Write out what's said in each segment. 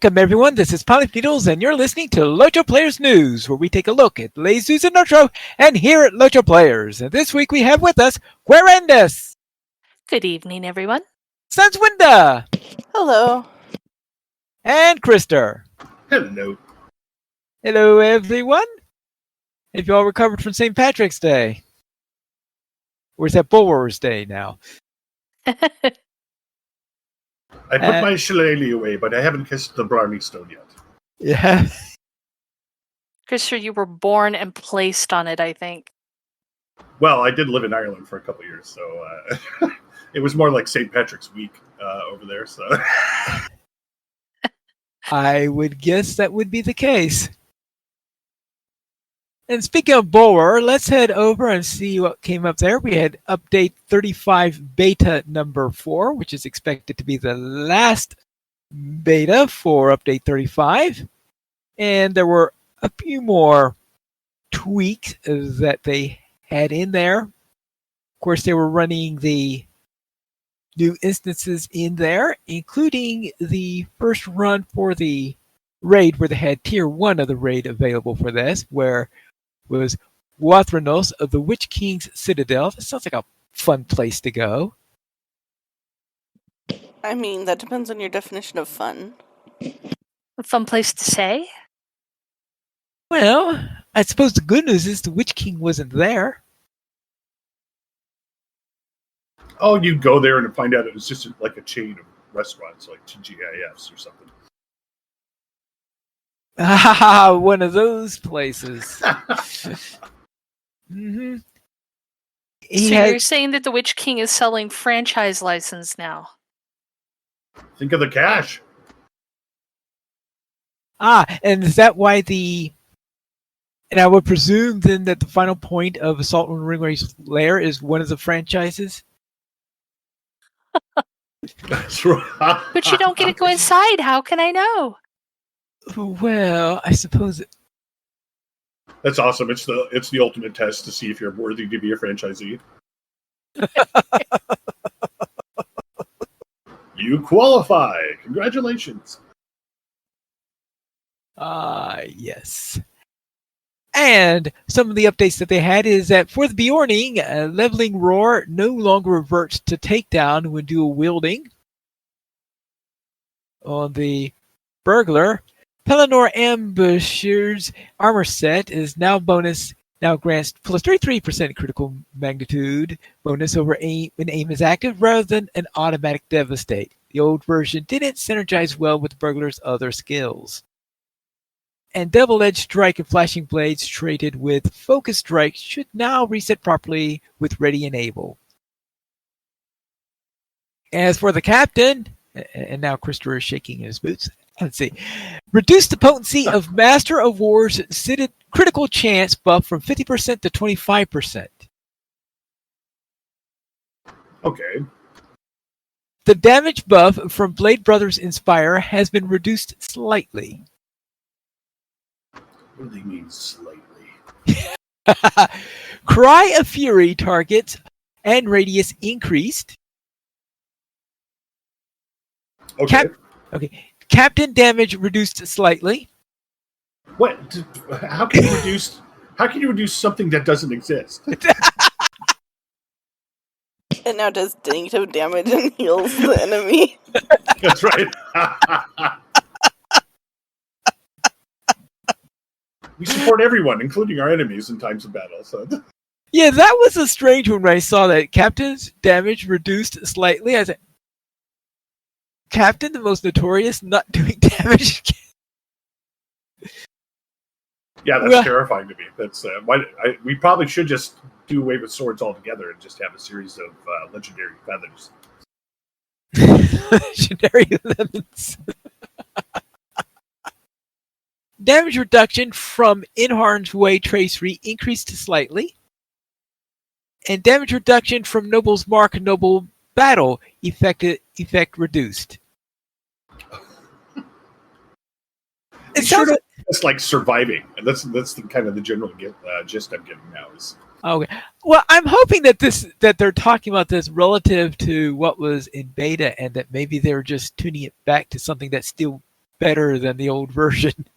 Welcome, everyone. This is Pilot Needles, and you're listening to LOTRO Players News, where we take a look at latest news and LOTRO, and here at LOTRO Players. And this week we have with us Guerendis, Good evening, everyone. Sanswinda, Hello. and Krister. Hello. Hello, everyone. Have you all recovered from St. Patrick's Day? Or is that Bulwar's Day now? I put my shillelagh away, but I haven't kissed the brownie stone yet. Yeah. Christopher, you were born and placed on it, I think. Well, I did live in Ireland for a couple of years, so it was more like St. Patrick's Week over there. So I would guess that would be the case. And speaking of Bulwer, let's head over and see what came up there. We had update 35 beta number 4, which is expected to be the last beta for update 35. And there were a few more tweaks that they had in there. Of course, they were running the new instances in there, including the first run for the raid, where they had tier 1 of the raid available for this, where was Wathranos of the Witch King's Citadel. That sounds like a fun place to go. I mean, that depends on your definition of fun. A fun place to say. Well, I suppose the good news is the Witch King wasn't there. oh, you go there and find out it was just like a chain of restaurants, like TGIFs or something. Ah, one of those places. Mm-hmm. You're saying that the Witch King is selling franchise license now? Think of the cash. And is that why and I would presume then that the final point of Assault on Ringwraith's Lair is one of the franchises? That's right. But you don't get to go inside. How can I know? Well, I suppose That's awesome. It's the ultimate test to see if you're worthy to be a franchisee. You qualify. Congratulations. yes. And some of the updates that they had is that for the Bjorning, leveling roar no longer reverts to takedown when dual wielding. On the burglar, Pelennor Ambusher's armor set is now grants plus 33% critical magnitude bonus over aim when aim is active rather than an automatic devastate. The old version didn't synergize well with the burglar's other skills. And double-edged strike and flashing blades traded with focus strike should now reset properly with ready and able. As for the captain, and now Christopher is shaking his boots. Let's see. Reduce the potency of Master of War's critical chance buff from 50% to 25%. Okay. The damage buff from Blade Brothers Inspire has been reduced slightly. What do they mean slightly? Cry of Fury targets and radius increased. Okay. Captain damage reduced slightly. What? How can you reduce something that doesn't exist? It now does negative damage and heals the enemy. That's right. We support everyone, including our enemies, in times of battle. So. Yeah, that was a strange one when I saw that. Captain's damage reduced slightly. I said, Captain, the most notorious, not doing damage. Yeah, that's terrifying to me. That's we probably should just do away with swords altogether and just have a series of legendary feathers. Legendary lemons. Damage reduction from In Harm's Way Tracery increased slightly. And damage reduction from Noble's Mark Noble Battle effect reduced. It's like surviving, and that's the kind of the general gist I'm getting now. Is okay. Well, I'm hoping that they're talking about this relative to what was in beta, and that maybe they're just tuning it back to something that still better than the old version.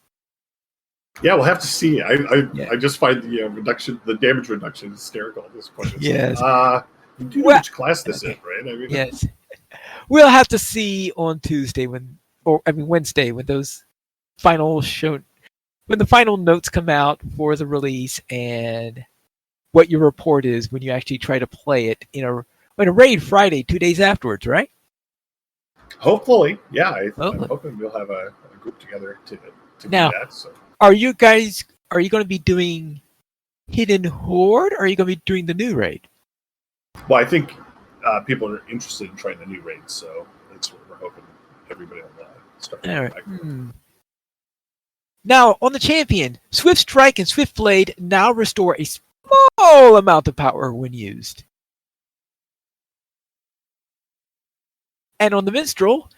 Yeah, we'll have to see. I just find the damage reduction hysterical at this point. It's yes. You do know which class this is, right? Yes. We'll have to see on Tuesday Wednesday when those when the final notes come out for the release and what your report is when you actually try to play it in a raid Friday, 2 days afterwards, right? Hopefully, yeah. I'm hoping we'll have a group together to now, do that. So. Are you going to be doing Hidden Horde, or are you going to be doing the new raid? Well, I think people are interested in trying the new raid, so that's what we're hoping everybody will start. All right. Now, on the champion, Swift Strike and Swift Blade now restore a small amount of power when used. And on the Minstrel,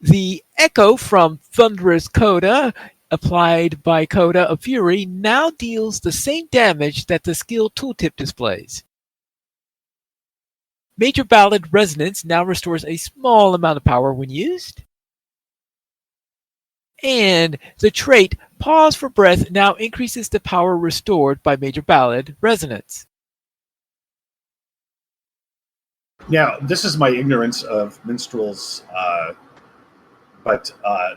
the Echo from Thunderous Coda, applied by Coda of Fury, now deals the same damage that the skill tooltip displays. Major Ballad Resonance now restores a small amount of power when used. And the trait Pause for Breath now increases the power restored by Major Ballad Resonance. Now, this is my ignorance of minstrels, but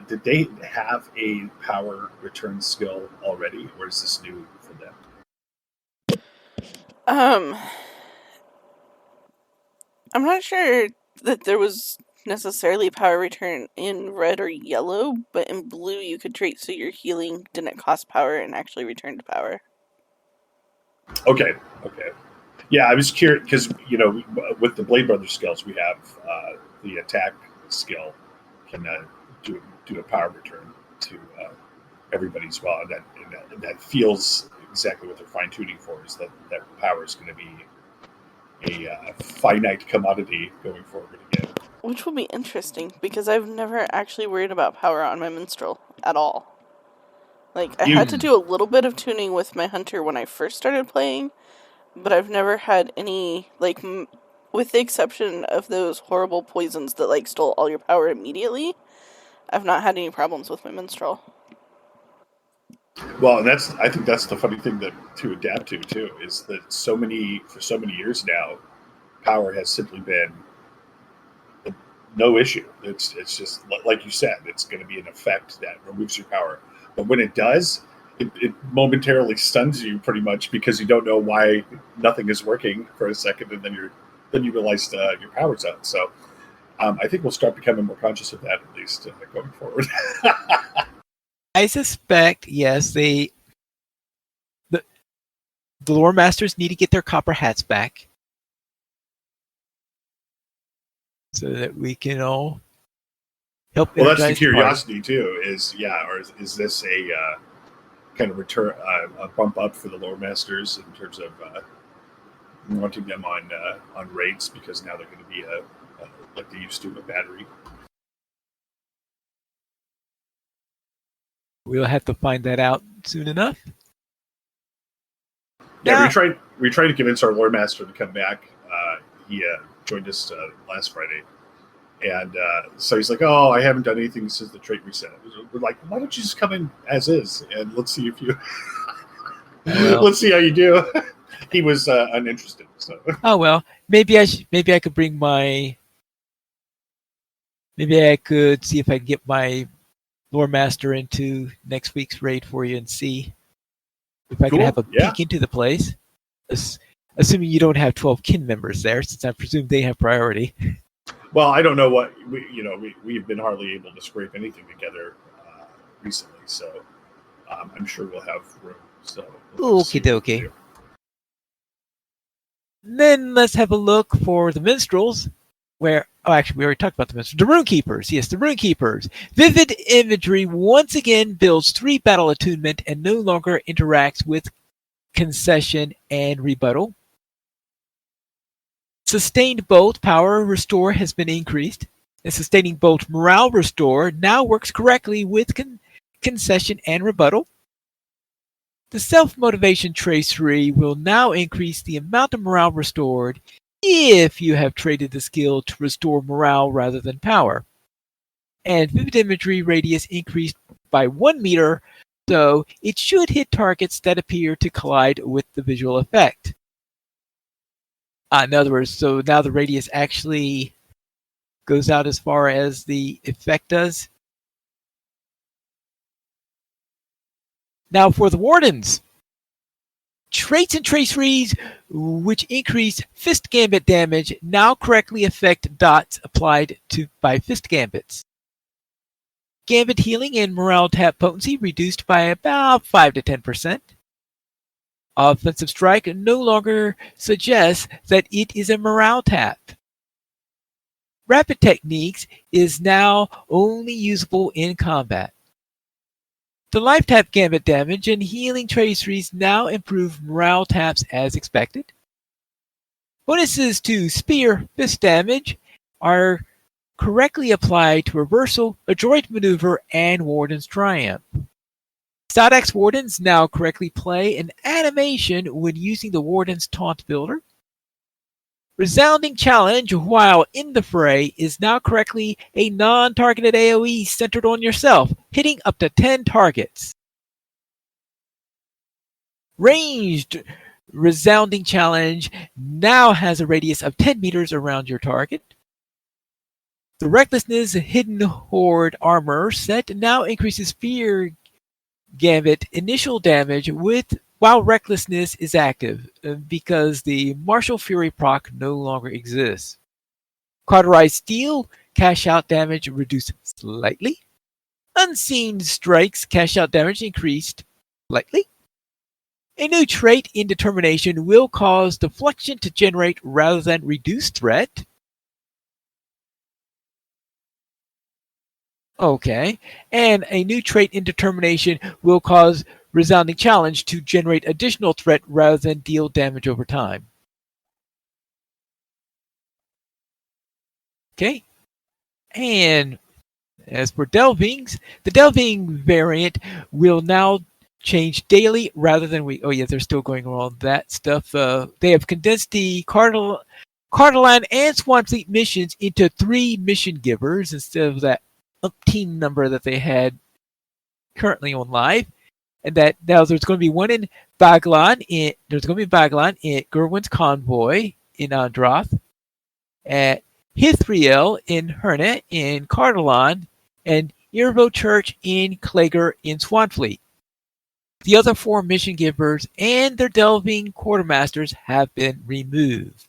did they have a power return skill already, or is this new for them? I'm not sure that there was necessarily power return in red or yellow, but in blue you could trait so your healing didn't cost power and actually returned power. Okay. Yeah, I was curious because with the Blade Brothers skills, we have the attack skill can do a power return to everybody as well, and that feels exactly what they're fine tuning for. Is that power is going to be a finite commodity going forward again. Which will be interesting because I've never actually worried about power on my minstrel at all. Like I had to do a little bit of tuning with my hunter when I first started playing. But I've never had any, with the exception of those horrible poisons that, stole all your power immediately, I've not had any problems with my minstrel. Well, I think that's the funny thing to adapt to, too, is that for so many years now, power has simply been no issue. It's just, like you said, it's going to be an effect that removes your power. But when it does, it momentarily stuns you pretty much because you don't know why nothing is working for a second, and then you realize your power's out. So I think we'll start becoming more conscious of that, at least going forward. I suspect, yes, the lore masters need to get their copper hats back so that we can all help. Well, that's the curiosity too. Is this a kind of return a bump up for the lore masters in terms of wanting them on raids because now they're going to be like they used to a battery. We'll have to find that out soon enough. Yeah, we tried to convince our lore master to come back. He joined us last Friday, and so he's like, "Oh, I haven't done anything since the trait reset." We're like, "Why don't you just come in as is and let's see if you let's see how you do." He was uninterested. So. Oh well, maybe I could bring maybe I could see if I can get my lore master into next week's raid for you and see if I can have a peek into the place. Assuming you don't have 12 kin members there, since I presume they have priority. Well, I don't know what we've been hardly able to scrape anything together recently, so I'm sure we'll have room. So okie dokie. Then let's have a look for the minstrels. Actually, we already talked about the minstrels. The Rune Keepers. Yes, the Rune Keepers. Vivid Imagery once again builds 3 battle attunement and no longer interacts with concession and rebuttal. Sustained Bolt power restore has been increased. And Sustaining Bolt morale restore now works correctly with concession and rebuttal. The self-motivation tracery will now increase the amount of morale restored if you have traded the skill to restore morale rather than power. And vivid imagery radius increased by 1 meter, so it should hit targets that appear to collide with the visual effect. In other words, so now the radius actually goes out as far as the effect does. Now for the Wardens. Traits and traceries which increase fist gambit damage now correctly affect dots applied by fist gambits. Gambit healing and morale tap potency reduced by about 5 to 10%. Offensive strike no longer suggests that it is a morale tap. Rapid techniques is now only usable in combat. The life tap gambit damage and healing traceries now improve morale taps as expected. Bonuses to spear fist damage are correctly applied to reversal, adroit maneuver, and Warden's Triumph. Sodax Wardens now correctly play an animation when using the Warden's Taunt Builder. Resounding Challenge while in the fray is now correctly a non-targeted AoE centered on yourself, hitting up to 10 targets. Ranged Resounding Challenge now has a radius of 10 meters around your target. The Recklessness Hidden Horde armor set now increases Spear Gambit initial damage while Recklessness is active, because the Martial Fury proc no longer exists. Cauterized Steel cash out damage reduced slightly. Unseen Strikes cash out damage increased slightly. A new trait, Indetermination, will cause deflection to generate rather than reduce threat. Okay, and a new trait, Indetermination, will cause Resounding Challenge to generate additional threat rather than deal damage over time. Okay, and as for Delvings, the Delving variant will now change daily rather than they're still going on that stuff. They have condensed the Cardalan and Swanfleet missions into 3 mission givers instead of that umpteen number that they had currently on live. And that now there's going to be one in Baglan, in Gerwin's Convoy in Androth, at Hithriel in Herne in Cardalan, and Irvo Church in Klager in Swanfleet. The other 4 mission givers and their delving quartermasters have been removed.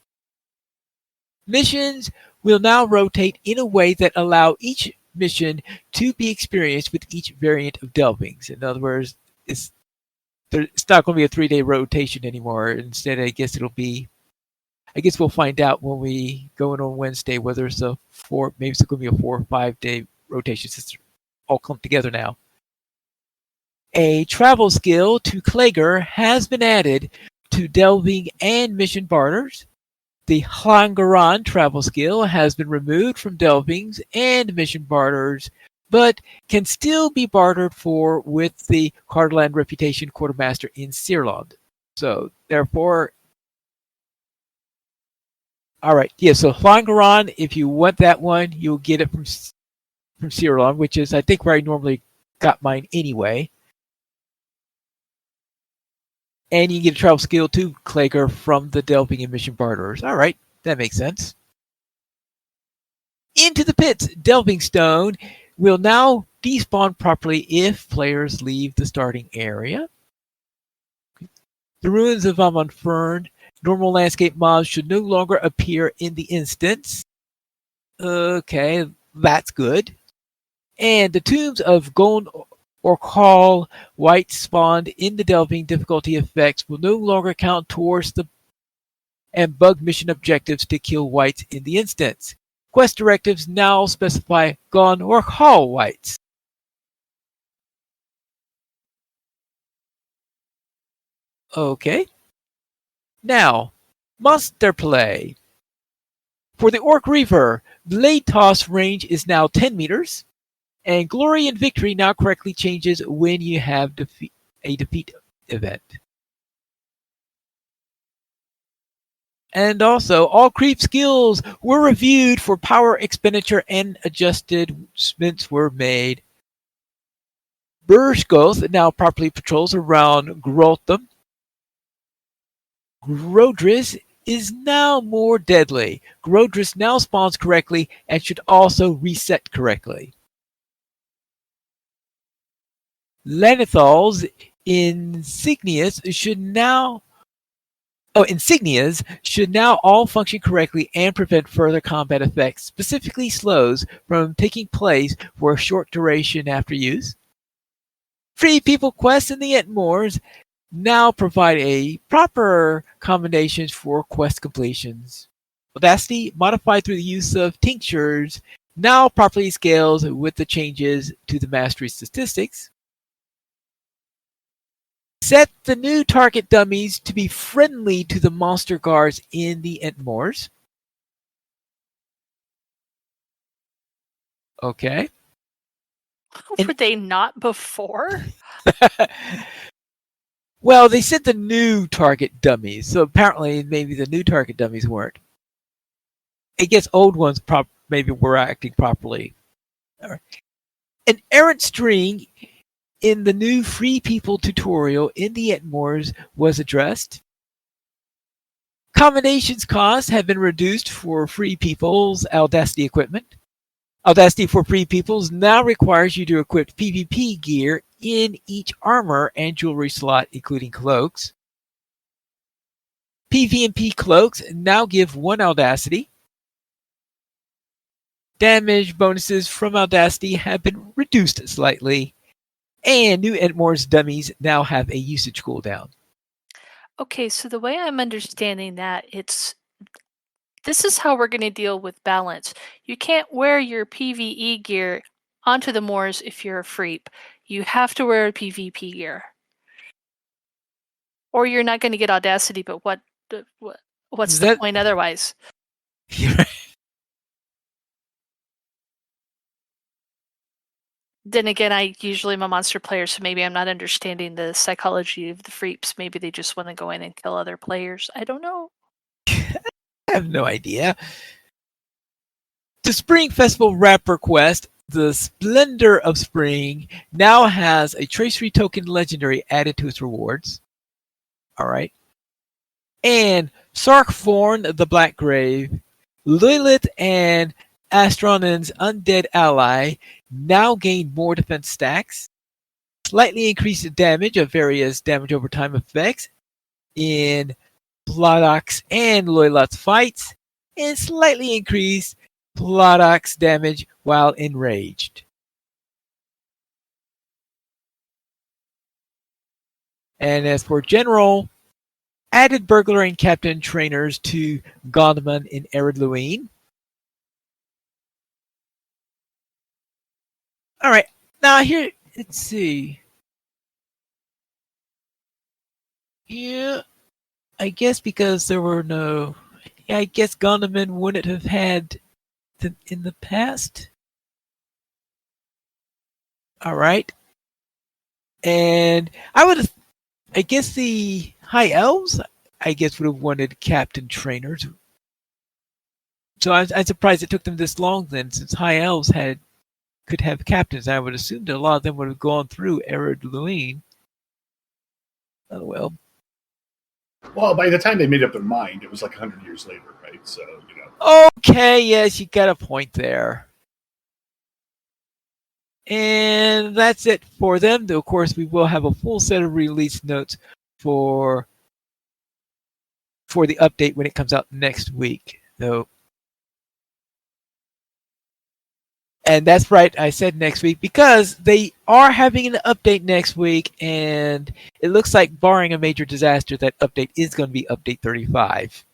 Missions will now rotate in a way that allow each mission to be experienced with each variant of delvings. In other words, it's not going to be a 3-day rotation anymore. Instead, I guess we'll find out when we go in on Wednesday whether it's maybe it's going to be a 4 or 5 day rotation since they're all clumped together now. A travel skill to Klager has been added to delving and mission barters. The Hlangaran travel skill has been removed from delvings and mission barters, but can still be bartered for with the Cardalan Reputation Quartermaster in Sirland. So, therefore, alright, so Hlangaran, if you want that one, you'll get it from Sirland, which is, I think, where I normally got mine anyway. And you can get a travel skill to Klager from the delving and mission barterers. Alright, that makes sense. Into the Pits, Delving Stone will now despawn properly if players leave the starting area. The Ruins of Amonfern, normal landscape mobs should no longer appear in the instance. Okay, that's good. And the Tombs of Gon or Call White spawned in the delving difficulty effects will no longer count towards and bug mission objectives to kill whites in the instance. Quest directives now specify Gon or Call whites. Okay. Now, monster play. For the Orc Reaver, blade toss range is now 10 meters. And Glory and Victory now correctly changes when you have a defeat event. And also, all creep skills were reviewed for power expenditure and adjustments were made. Burskoth now properly patrols around Grotham. Grodris is now more deadly. Grodris now spawns correctly and should also reset correctly. Lenithal's insignias should now all function correctly and prevent further combat effects, specifically slows, from taking place for a short duration after use. Free people quests in the Entmoors now provide a proper combinations for quest completions. Audacity, modified through the use of tinctures, now properly scales with the changes to the mastery statistics. Set the new target dummies to be friendly to the monster guards in the Entmoors. Okay. Were they not before? Well, they said the new target dummies, so apparently maybe the new target dummies weren't. I guess old ones maybe were acting properly. Right. An errant string in the new Free People tutorial in the Entmoors was addressed. Combinations costs have been reduced for Free People's Audacity equipment. Audacity for Free Peoples now requires you to equip PvP gear in each armor and jewelry slot, including cloaks. PvP cloaks now give 1 Audacity. Damage bonuses from Audacity have been reduced slightly. And new Entmoors dummies now have a usage cooldown. Okay, so the way I'm understanding that, this is how we're going to deal with balance. You can't wear your PvE gear onto the moors if you're a Freep. You have to wear PvP gear. Or you're not going to get Audacity, but what's the point otherwise? Then again, I usually am a monster player, so maybe I'm not understanding the psychology of the Freeps. Maybe they just want to go in and kill other players. I don't know. I have no idea. The Spring Festival wrapper quest, the Splendor of Spring, now has a Tracery Token Legendary added to its rewards. Alright. And Sarkforn, the Black Grave, Lilith, and Astronon's Undead Ally now gain more defense stacks. Slightly increased damage of various damage over time effects in Plodox and Loylat's fights, and slightly increased Plodox damage while enraged. And as for General, added Burglar and Captain trainers to Gondman in Ered Luin. Alright, now here, let's see. Yeah, I guess because there were no... Yeah, I guess Gondman wouldn't have had them in the past. Alright. And I guess the High Elves, would have wanted Captain trainers. So I'm surprised it took them this long then, since High Elves could have captains. I would assume that a lot of them would have gone through Ered Luin. Oh well. Well, by the time they made up their mind, it was like 100 years later, right? So, you know. Okay, yes, you got a point there. And that's it for them. Though, of course, we will have a full set of release notes for the update when it comes out next week. Though. And that's right, I said next week because they are having an update next week, and it looks like, barring a major disaster, that update is going to be update 35.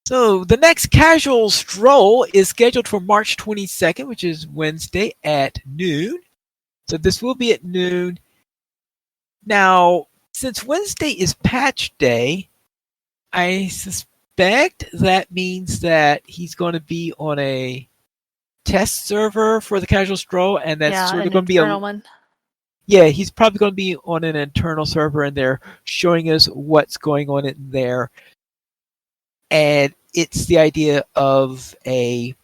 So the next casual stroll is scheduled for March 22nd, which is Wednesday at noon. So this will be at noon. Now, since Wednesday is patch day, I suspect that means that he's going to be on a test server for the casual stroll, and that's sort of going to be one. Yeah, he's probably going to be on an internal server, and they're showing us what's going on in there. And it's the idea of a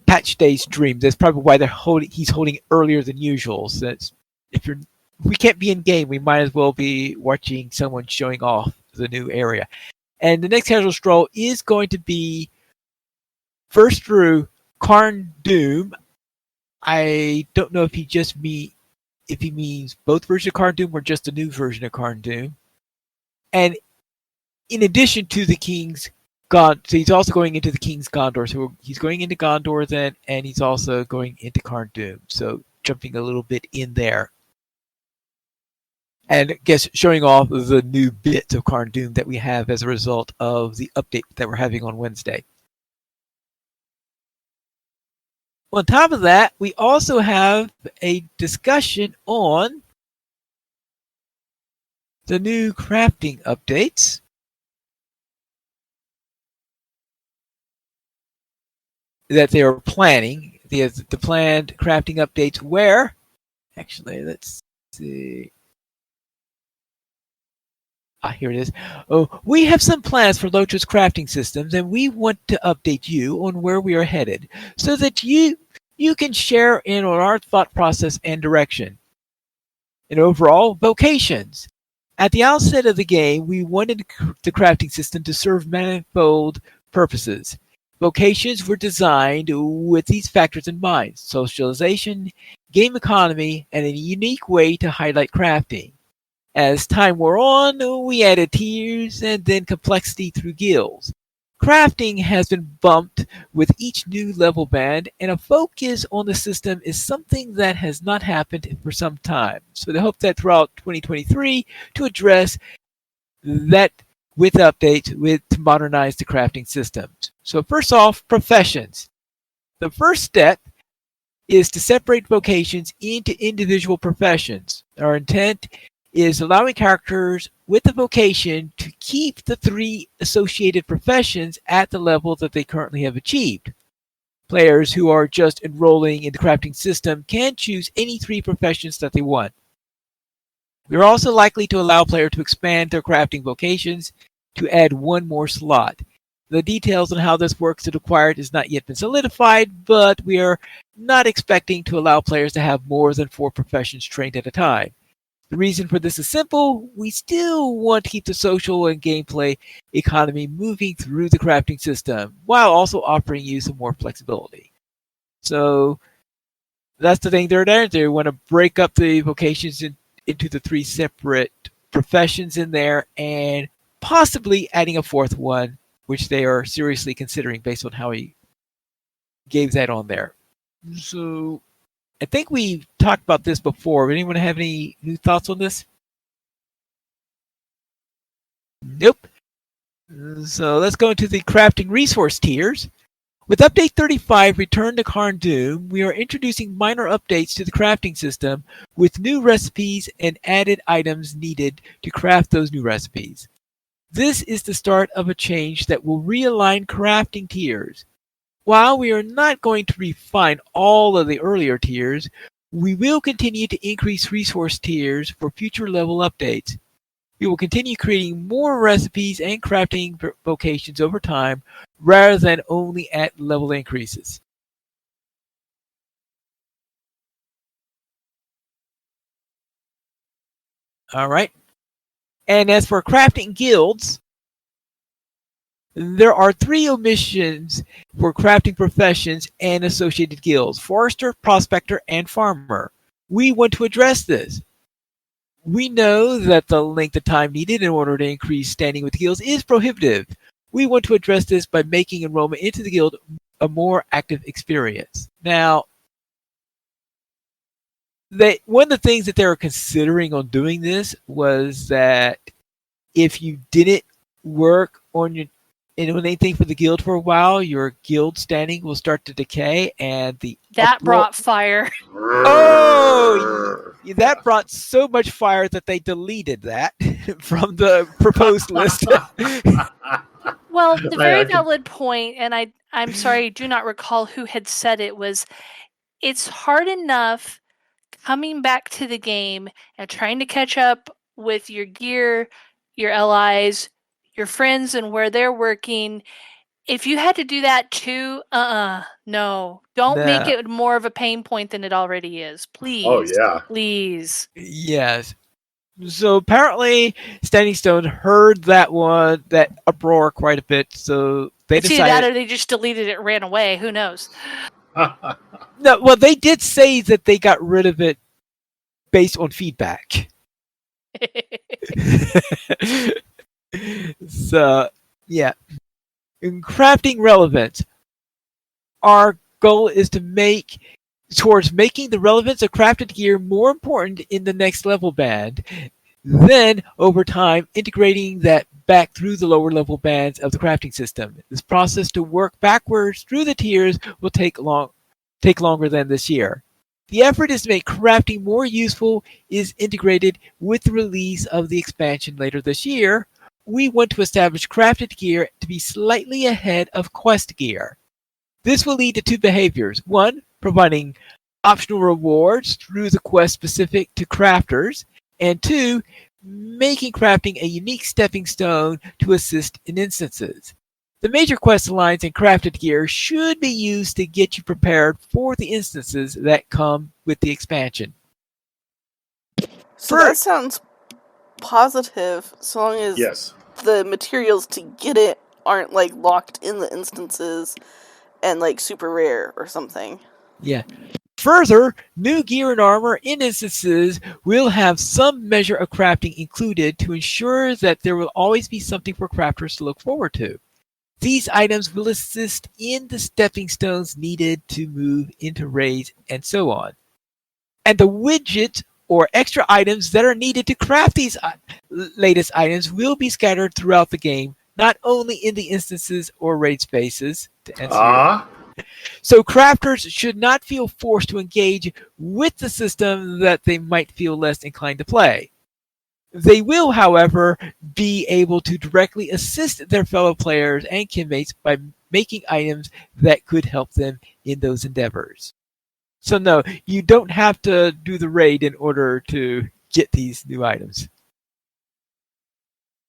patch day stream. That's probably why he's holding it earlier than usual. Since if we can't be in game, we might as well be watching someone showing off the new area. And the next casual stroll is going to be first through Karn Doom. I don't know if he means both versions of Karn Doom or just a new version of Karn Doom. And in addition to the King's so he's also going into the King's Gondor. So he's going into Gondor then, and he's also going into Karn Doom. So jumping a little bit in there. And I guess showing off the new bits of Karn Doom that we have as a result of the update that we're having on Wednesday. On top of that, we also have a discussion on the new crafting updates. That they are planning. The planned crafting updates where, actually, let's see. Here it is. Oh, we have some plans for LOTRO's crafting systems, and we want to update you on where we are headed so that you can share in on our thought process and direction. And overall, vocations. At the outset of the game, we wanted the crafting system to serve manifold purposes. Vocations were designed with these factors in mind: socialization, game economy, and a unique way to highlight crafting. As time wore on, we added tiers and then complexity through guilds. Crafting has been bumped with each new level band, and a focus on the system is something that has not happened for some time. So they hope that throughout 2023 to address that with updates to modernize the crafting systems. So first off, professions. The first step is to separate vocations into individual professions. Our intent is allowing characters with a vocation to keep the 3 associated professions at the level that they currently have achieved. Players who are just enrolling in the crafting system can choose any 3 professions that they want. We are also likely to allow players to expand their crafting vocations to add 1 more slot. The details on how this works is required has not yet been solidified, but we are not expecting to allow players to have more than 4 professions trained at a time. The reason for this is simple: we still want to keep the social and gameplay economy moving through the crafting system, while also offering you some more flexibility. So that's the thing they're there. They want to break up the vocations into the 3 separate professions in there, and possibly adding a 4th one, which they are seriously considering based on how he gave that on there. So I think we talked about this before. Anyone have any new thoughts on this? Nope. So let's go into the crafting resource tiers. With Update 35, Return to Karn Doom, we are introducing minor updates to the crafting system with new recipes and added items needed to craft those new recipes. This is the start of a change that will realign crafting tiers. While we are not going to refine all of the earlier tiers, we will continue to increase resource tiers for future level updates. We will continue creating more recipes and crafting vocations over time, rather than only at level increases. All right. And as for crafting guilds, there are 3 omissions for crafting professions and associated guilds: forester, prospector, and farmer. We want to address this. We know that the length of time needed in order to increase standing with guilds is prohibitive. We want to address this by making enrollment into the guild a more active experience. Now, one of the things that they were considering on doing this was that if you didn't work on anything for the guild for a while, your guild standing will start to decay, and that brought fire. Oh, that brought so much fire that they deleted that from the proposed list. Well, the very valid point, and I'm sorry, I do not recall who had said it, was it's hard enough coming back to the game and trying to catch up with your gear, your allies, your friends, and where they're working. If you had to do that too, no. Don't make No. it more of a pain point than it already is. Please. Oh yeah. Please. Yes. So apparently, Standing Stone heard that uproar quite a bit. So they It's either that decided. or they just deleted it and ran away. Who knows? No, well, they did say that they got rid of it based on feedback. So, yeah. In crafting relevance, our goal is to make towards making the relevance of crafted gear more important in the next level band. Then, over time, integrating that back through the lower level bands of the crafting system. This process to work backwards through the tiers will take longer than this year. The effort is to make crafting more useful is integrated with the release of the expansion later this year. We want to establish crafted gear to be slightly ahead of quest gear. This will lead to two behaviors. One, providing optional rewards through the quest specific to crafters, and two, making crafting a unique stepping stone to assist in instances. The major quest lines and crafted gear should be used to get you prepared for the instances that come with the expansion. So that sounds positive, so long as Yes. the materials to get it aren't like locked in the instances and like super rare or something. Yeah. Further, new gear and armor in instances will have some measure of crafting included to ensure that there will always be something for crafters to look forward to. These items will assist in the stepping stones needed to move into raids and so on. And the widgets or extra items that are needed to craft these latest items will be scattered throughout the game, not only in the instances or raid spaces. So crafters should not feel forced to engage with the system that they might feel less inclined to play. They will, however, be able to directly assist their fellow players and kinmates by making items that could help them in those endeavors. So no, you don't have to do the raid in order to get these new items.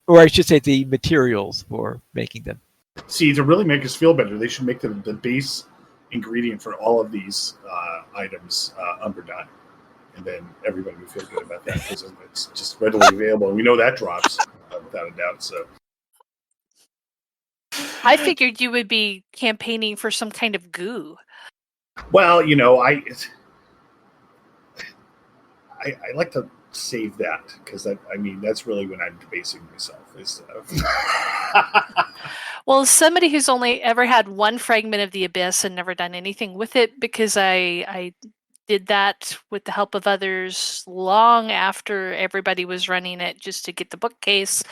Or I should say the materials for making them. See, to really make us feel better, they should make the base ingredient for all of these items Umberdot. And then everybody would feel good about that because it's just readily available. And we know that drops without a doubt. So I figured you would be campaigning for some kind of goo. Well, I like to save that because that's really when I'm debasing myself. Well, as somebody who's only ever had one fragment of the abyss and never done anything with it because I did that with the help of others long after everybody was running it just to get the bookcase,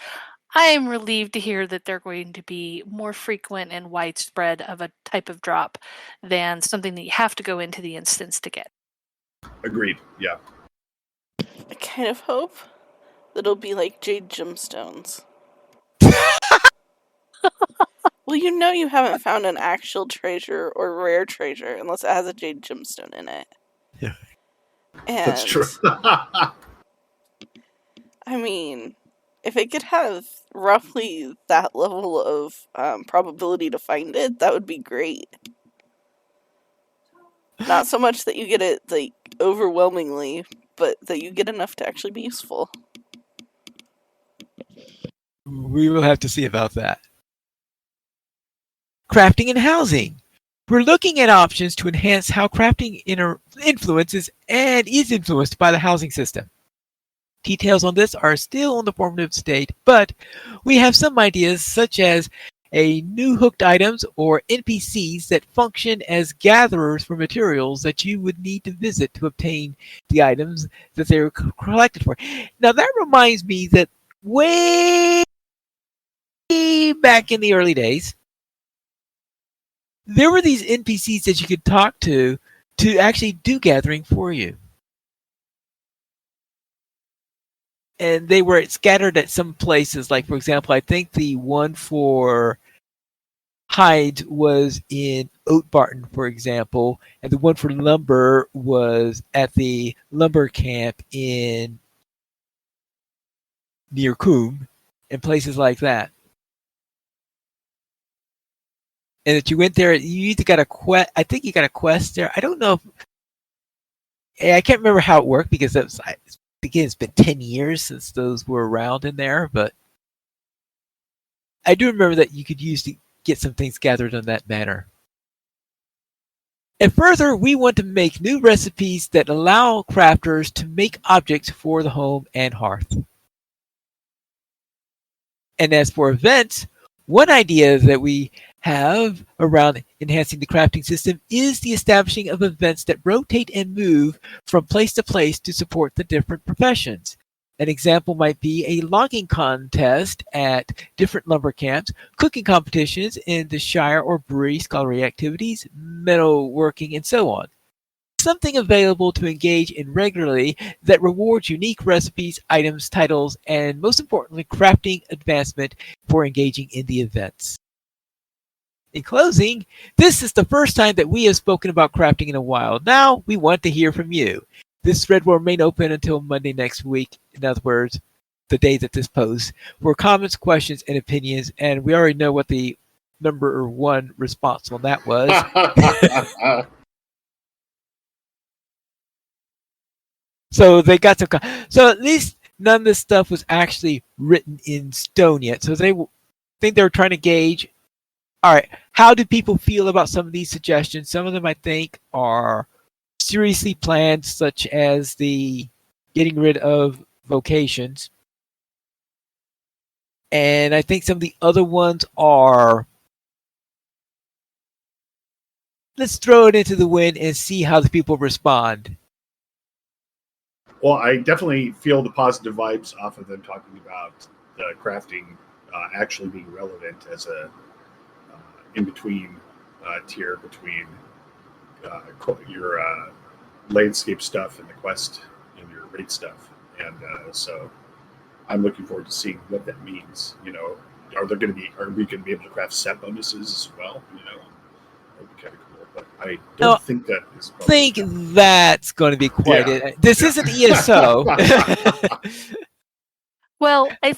I'm relieved to hear that they're going to be more frequent and widespread of a type of drop than something that you have to go into the instance to get. Agreed, yeah. I kind of hope that it'll be like jade gemstones. Well, you haven't found an actual treasure or rare treasure unless it has a jade gemstone in it. Yeah. And That's true. If it could have roughly that level of probability to find it, that would be great. Not so much that you get it like overwhelmingly, but that you get enough to actually be useful. We will have to see about that. Crafting and housing. We're looking at options to enhance how crafting influences and is influenced by the housing system. Details on this are still in the formative state, but we have some ideas such as new hooked items or NPCs that function as gatherers for materials that you would need to visit to obtain the items that they were collected for. Now that reminds me that way back in the early days, there were these NPCs that you could talk to actually do gathering for you. And they were scattered at some places. Like, for example, I think the one for hides was in Oatbarton, for example, and the one for lumber was at the lumber camp in near Coombe and places like that. And that you went there, you either got a quest. I think you got a quest there. I don't know if I can't remember how it worked because again, it's been 10 years since those were around in there, but I do remember that you could use to get some things gathered in that manner. And further, we want to make new recipes that allow crafters to make objects for the home and hearth. And as for events, one idea that we have around enhancing the crafting system is the establishing of events that rotate and move from place to place to support the different professions. An example might be a logging contest at different lumber camps, cooking competitions in the Shire or brewery, scholarly activities, metalworking, and so on. Something available to engage in regularly that rewards unique recipes, items, titles, and most importantly, crafting advancement for engaging in the events. In closing, this is the first time that we have spoken about crafting in a while. Now, we want to hear from you. This thread will remain open until Monday next week. In other words, the day that this posts, for comments, questions, and opinions. And we already know what the number one response on that was. So they got some. So at least none of this stuff was actually written in stone yet. So they think they were trying to gauge. All right, how do people feel about some of these suggestions? Some of them I think are seriously planned, such as the getting rid of vocations. And I think some of the other ones are, let's throw it into the wind and see how the people respond. Well, I definitely feel the positive vibes off of them talking about the crafting actually being relevant as a in-between tier between your landscape stuff and the quest and your raid stuff. And so I'm looking forward to seeing what that means. Are we going to be able to craft set bonuses as well? That'd be kind of cool. But I don't think that is. I think that's going to be quite it. This isn't ESO. Well, I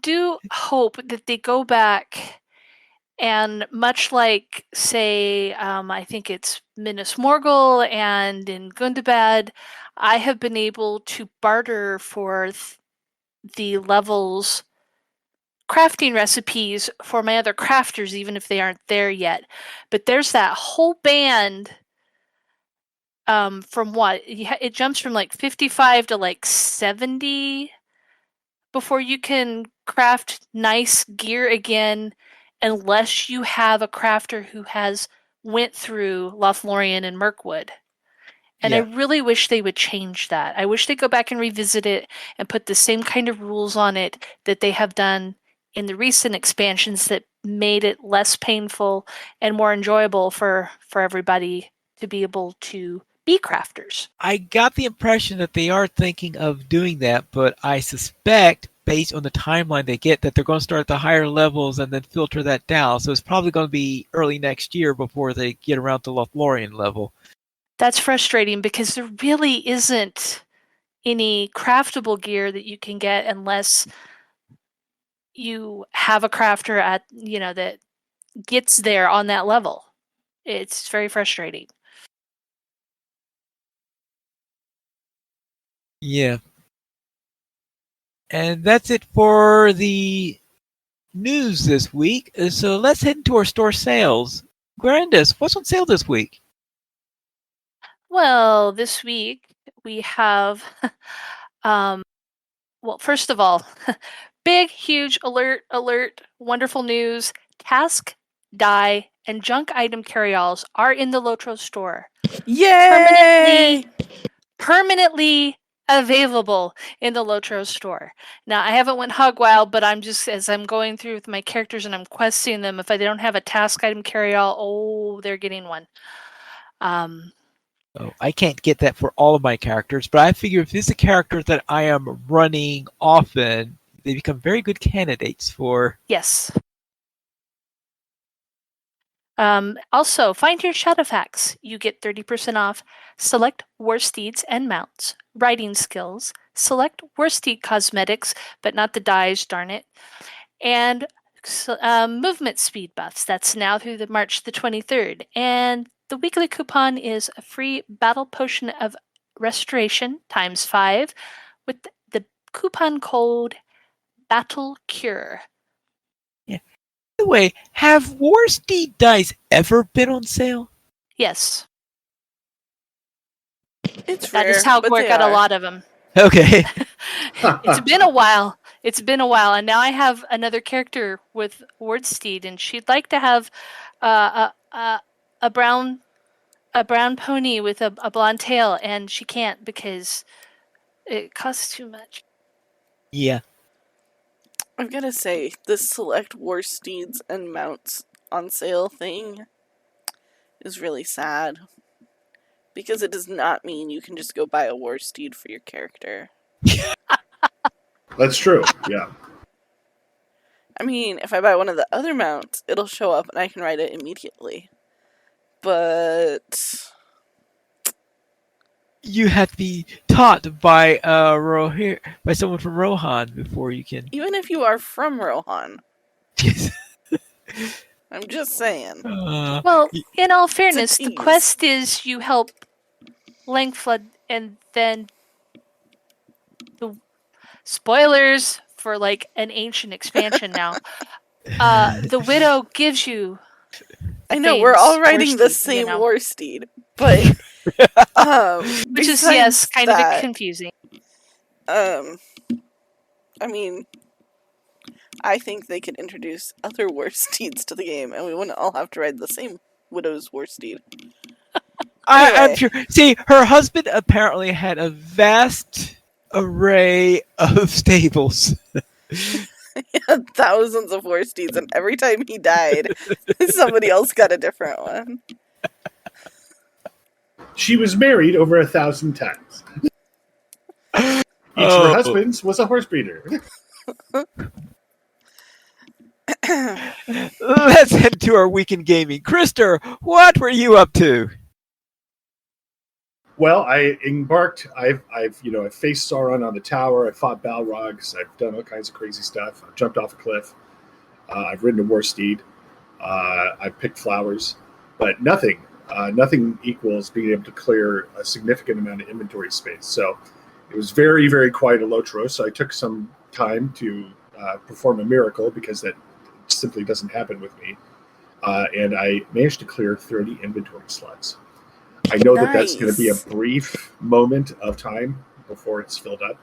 do hope that they go back and much like, say, I think it's Minas Morgul and in Gundabad, I have been able to barter for the levels crafting recipes for my other crafters, even if they aren't there yet. But there's that whole band from what? It jumps from like 55 to like 70 before you can craft nice gear again, unless you have a crafter who has went through Lothlorien and Mirkwood. And I really wish they would change that. I wish they'd go back and revisit it and put the same kind of rules on it that they have done in the recent expansions that made it less painful and more enjoyable for everybody to be able to be crafters. I got the impression that they are thinking of doing that, but I suspect, based on the timeline they get, that they're going to start at the higher levels and then filter that down. So it's probably going to be early next year before they get around to Lothlorien level. That's frustrating because there really isn't any craftable gear that you can get unless you have a crafter at that gets there on that level. It's very frustrating. Yeah. And that's it for the news this week. So let's head into our store sales. Grandis, what's on sale this week? Well, this week we have, well, first of all, big, huge alert, wonderful news. Task, die, and junk item carry-alls are in the LOTRO store. Yay! Permanently available in the LOTRO store. Now, I haven't went hog wild, but I'm just, as I'm going through with my characters and I'm questing them, if I don't have a task item carry-all, they're getting one. I can't get that for all of my characters, but I figure if it's a character that I am running often, they become very good candidates for. Yes. Also, find your Shadowfax. You get 30% off. Select War Steeds and mounts. Riding skills. Select War Steed cosmetics, but not the dyes, darn it. And movement speed buffs. That's now through March the 23rd. And the weekly coupon is a free battle potion of restoration ×5 with the coupon code Battle Cure. Yeah. By the way, have War Steed dice ever been on sale? Yes. It's That rare, is how but Gore they got a are. lot of them. Okay. It's been a while. It's been a while, and now I have another character with Wardsteed, and she'd like to have a brown pony with a blonde tail, and she can't because it costs too much. Yeah. I've got to say, this select War Steeds and mounts on sale thing is really sad. Because it does not mean you can just go buy a War Steed for your character. That's true. Yeah. I mean, if I buy one of the other mounts, it'll show up and I can ride it immediately. But you have to be taught by by someone from Rohan before you can. Even if you are from Rohan. Yes. I'm just saying. Well, in all fairness, the tease. quest is you help Langflood, and then the spoilers for like an ancient expansion now. The Widow gives you. I know we're all riding the same War Steed, but which is yes, kind of confusing. I mean, I think they could introduce other War Steeds to the game, and we wouldn't all have to ride the same Widow's War Steed. Anyway. I'm sure. See, her husband apparently had a vast array of stables. He had thousands of War Steeds, and every time he died, somebody else got a different one. She was married over 1,000 times. Each of her husbands was a horse breeder. Let's head to our week in gaming. Krister, what were you up to? Well, I embarked. I've faced Sauron on the tower. I fought Balrogs. I've done all kinds of crazy stuff. I've jumped off a cliff. I've ridden a war steed. I've picked flowers, but nothing equals being able to clear a significant amount of inventory space. So it was very, very quiet at LOTRO. So I took some time to perform a miracle because that simply doesn't happen with me. And I managed to clear 30 inventory slots. I know that that's going to be a brief moment of time before it's filled up.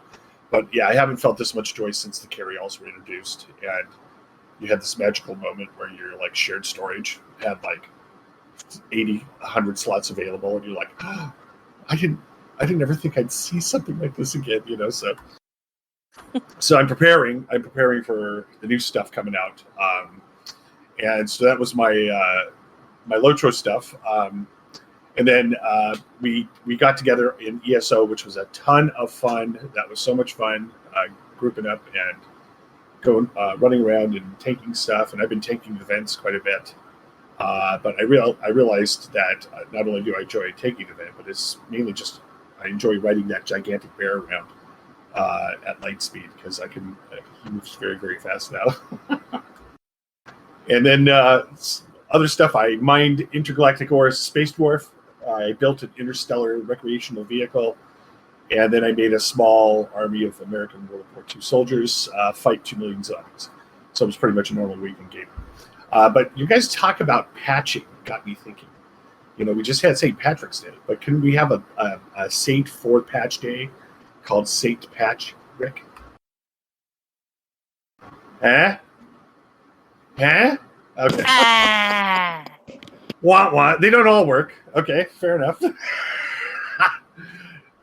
But yeah, I haven't felt this much joy since the carry-alls were introduced. And you had this magical moment where your like shared storage had like 80, 100 slots available. And you're like, oh, I didn't ever think I'd see something like this again, So I'm preparing for the new stuff coming out. And so that was my LOTRO stuff. And then we got together in ESO, which was a ton of fun. That was so much fun, grouping up and going, running around and tanking stuff. And I've been tanking events quite a bit. But I realized that not only do I enjoy taking the event, but it's mainly just I enjoy riding that gigantic bear around at light speed because he moves very, very fast now. And then other stuff, I mined intergalactic ores, Space Dwarf. I built an interstellar recreational vehicle, and then I made a small army of American World War II soldiers fight 2 million zombies. So it was pretty much a normal week in game. But you guys talk about patching got me thinking. We just had St. Patrick's Day, but can we have a Saint for Patch Day called Saint Patch, Rick? Huh? Okay. What? They don't all work. Okay, fair enough.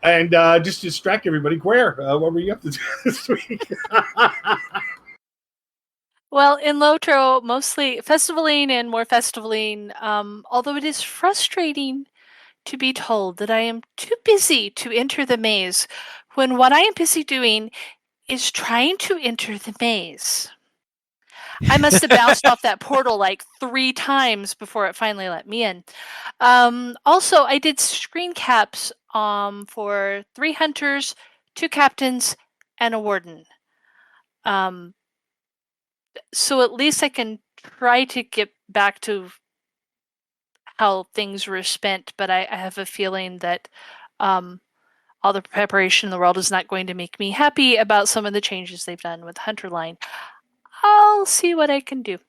And just to distract everybody, Guare, what were you up to this week? Well, in LOTRO, mostly festivaling and more festivaling, although it is frustrating to be told that I am too busy to enter the maze, when what I am busy doing is trying to enter the maze. I must have bounced off that portal like 3 times before it finally let me in. Also, I did screen caps for 3 hunters, 2 captains, and a warden. So at least I can try to get back to how things were spent, but I have a feeling that all the preparation in the world is not going to make me happy about some of the changes they've done with Hunterline. I'll see what I can do.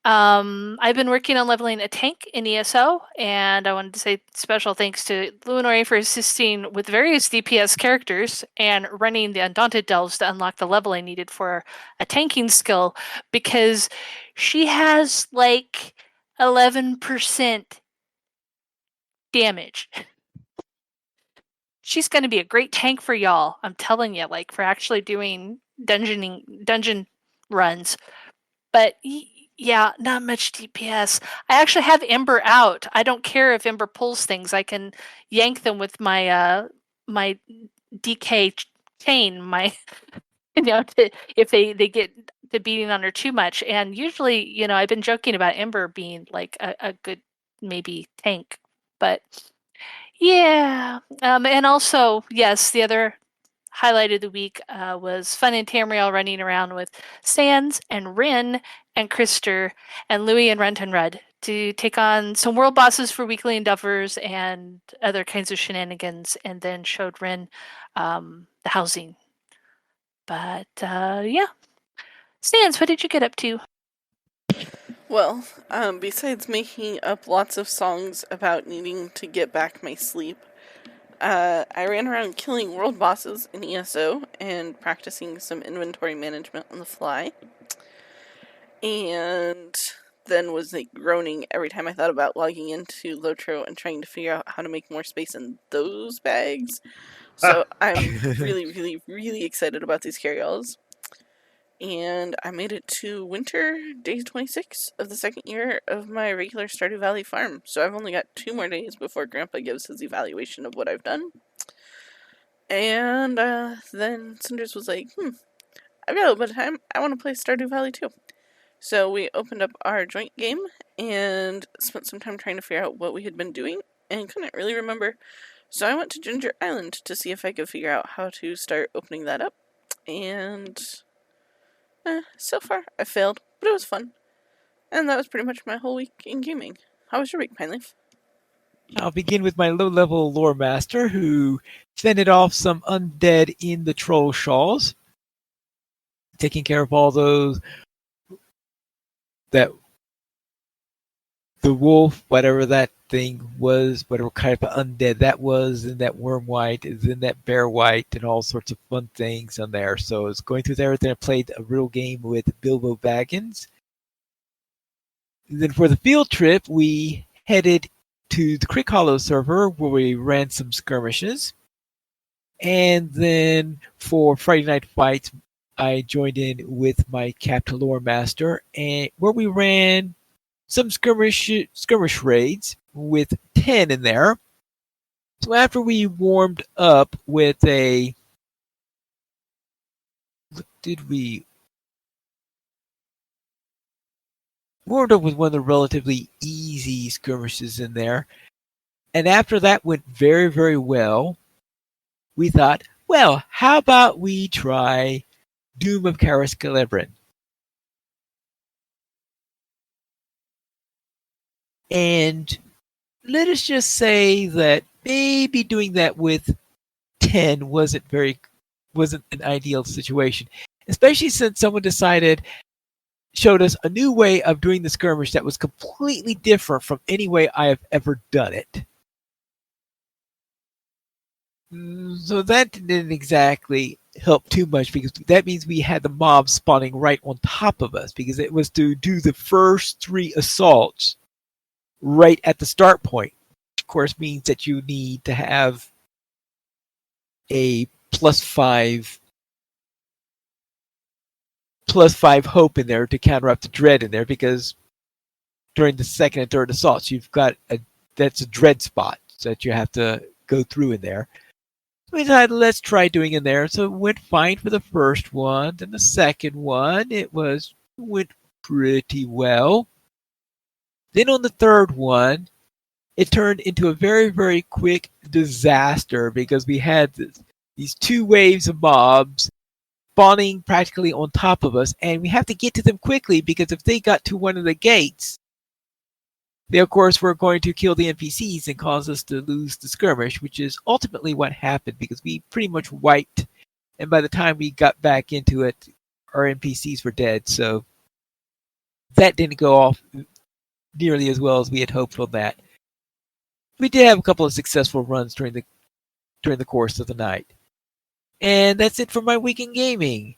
I've been working on leveling a tank in ESO, and I wanted to say special thanks to Luminori for assisting with various DPS characters and running the Undaunted Delves to unlock the level I needed for a tanking skill, because she has like 11% damage. She's going to be a great tank for y'all. I'm telling you, like for actually doing dungeon runs. But yeah, not much DPS. I actually have Ember out. I don't care if Ember pulls things. I can yank them with my my DK chain. My if they get to beating on her too much. And usually, I've been joking about Ember being like a good maybe tank, but yeah. And also, yes, the other highlight of the week was Fun and Tamriel running around with Sans and Rin and Krister and Louis and Runt and Rudd to take on some world bosses for weekly endeavors and other kinds of shenanigans, and then showed Rin the housing. But yeah. Sans, what did you get up to? Well, besides making up lots of songs about needing to get back my sleep, I ran around killing world bosses in ESO and practicing some inventory management on the fly. And then was like groaning every time I thought about logging into LOTRO and trying to figure out how to make more space in those bags. So I'm really, really, really excited about these carryalls. And I made it to winter, day 26 of the second year of my regular Stardew Valley farm. So I've only got 2 more days before Grandpa gives his evaluation of what I've done. And then Cinders was like, I've got a little bit of time. I want to play Stardew Valley too. So we opened up our joint game and spent some time trying to figure out what we had been doing and couldn't really remember. So I went to Ginger Island to see if I could figure out how to start opening that up. And so far I failed, but it was fun. And that was pretty much my whole week in gaming. How was your week, Pineleaf? I'll begin with my low-level lore master, who fended off some undead in the troll shawls, taking care of all those that the wolf, whatever that thing was, whatever kind of undead that was, and that worm white, is in that bear white, and all sorts of fun things on there. So I was going through there, then I played a real game with Bilbo Baggins. And then for the field trip, we headed to the Crick Hollow server, where we ran some skirmishes. And then for Friday Night Fights, I joined in with my Captain Lore Master, and where we ran some skirmish raids with 10 in there. So after we warmed up with a... What did we... Warmed up with one of the relatively easy skirmishes in there. And after that went very, very well, we thought, well, how about we try Doom of Karis Celebrin? And let us just say that maybe doing that with 10 wasn't an ideal situation, especially since someone showed us a new way of doing the skirmish that was completely different from any way I have ever done it. So that didn't exactly help too much, because that means we had the mob spawning right on top of us, because it was to do the first 3 assaults right at the start point, which of course means that you need to have a +5 hope in there to counteract the dread in there, because during the second and third assaults you've got that's a dread spot that you have to go through in there. So we decided, let's try doing in there. So it went fine for the first one. Then the second one, went pretty well. Then on the third one, it turned into a very, very quick disaster because we had these 2 waves of mobs spawning practically on top of us, and we have to get to them quickly because if they got to one of the gates, they of course were going to kill the NPCs and cause us to lose the skirmish, which is ultimately what happened because we pretty much wiped, and by the time we got back into it, our NPCs were dead, so that didn't go off nearly as well as we had hoped on that. We did have a couple of successful runs during the course of the night. And that's it for my week in gaming.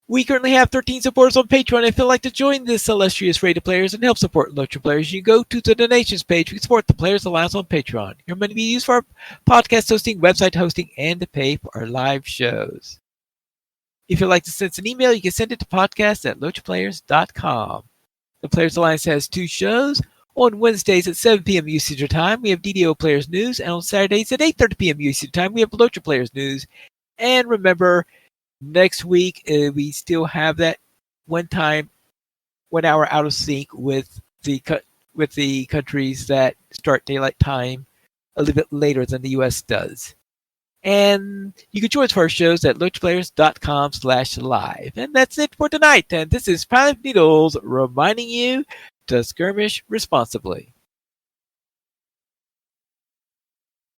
We currently have 13 supporters on Patreon. If you'd like to join this illustrious rate of players and help support LOTRO players, you can go to the donations page. We can support the Players Alliance on Patreon. Your money be used for our podcast hosting, website hosting, and to pay for our live shows. If you'd like to send us an email, you can send it to podcast@lotraplayers.com. The Players Alliance has 2 shows. On Wednesdays at 7 p.m. usage time, we have DDO Players News, and on Saturdays at 8:30 p.m. usage time, we have LOTRO Players News. And remember, next week we still have that 1 hour out of sync with the countries that start daylight time a little bit later than the U.S. does. And you can join us for our shows at lotraplayers.com/live. And that's it for tonight. And this is Pilot Needles reminding you to skirmish responsibly.